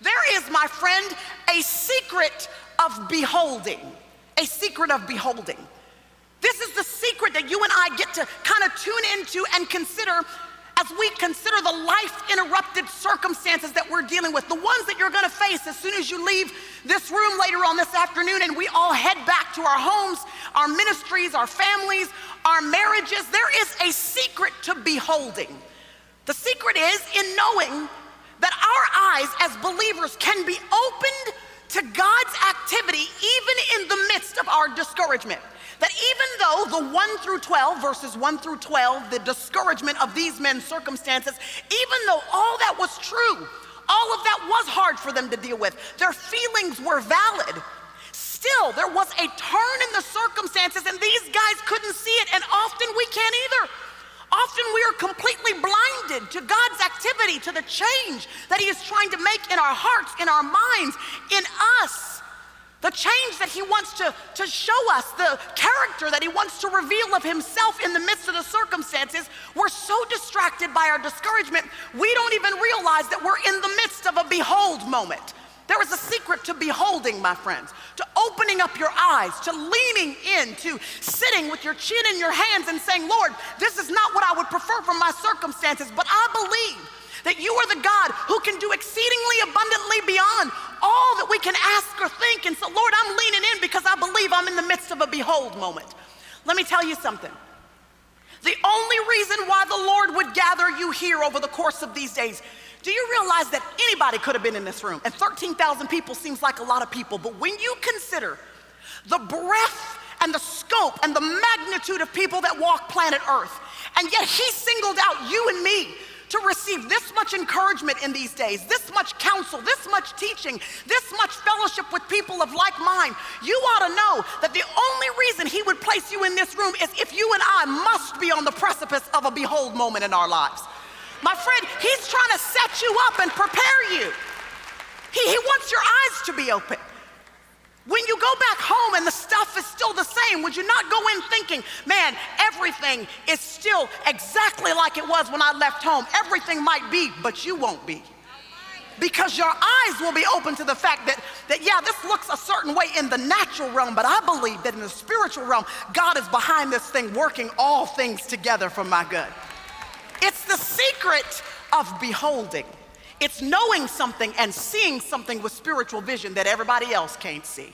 There is, my friend, a secret of beholding. A secret of beholding. This is the secret that you and I get to kind of tune into and consider as we consider the life-interrupted circumstances that we're dealing with, the ones that you're gonna face as soon as you leave this room later on this afternoon and we all head back to our homes, our ministries, our families, our marriages. There is a secret to beholding. The secret is in knowing that our eyes as believers can be opened to God's activity even in the midst of our discouragement. That even though the 1 through 12, verses 1 through 12, the discouragement of these men's circumstances, even though all that was true, all of that was hard for them to deal with, their feelings were valid, still there was a turn in the circumstances and these guys couldn't see it, and often we can't either. Often we are completely blinded to God's activity, to the change that He is trying to make in our hearts, in our minds, in us. The change that He wants to show us, the character that He wants to reveal of Himself in the midst of the circumstances. We're so distracted by our discouragement, we don't even realize that we're in the midst of a behold moment. There is a secret to beholding, my friends, to opening up your eyes, to leaning in, to sitting with your chin in your hands and saying, Lord, this is not what I would prefer from my circumstances, but I believe that You are the God who can do exceedingly abundantly beyond all that we can ask or think. And so, Lord, I'm leaning in because I believe I'm in the midst of a behold moment. Let me tell you something. The only reason why the Lord would gather you here over the course of these days, do you realize that anybody could have been in this room? And 13,000 people seems like a lot of people, but when you consider the breadth and the scope and the magnitude of people that walk planet Earth, and yet He singled out you and me to receive this much encouragement in these days, this much counsel, this much teaching, this much fellowship with people of like mind, you ought to know that the only reason He would place you in this room is if you and I must be on the precipice of a behold moment in our lives. My friend, He's trying to set you up and prepare you. He wants your eyes to be open. When you go back home and the stuff is still the same, would you not go in thinking, man, everything is still exactly like it was when I left home. Everything might be, but you won't be. Because your eyes will be open to the fact that yeah, this looks a certain way in the natural realm, but I believe that in the spiritual realm, God is behind this thing, working all things together for my good. It's the secret of beholding. It's knowing something and seeing something with spiritual vision that everybody else can't see.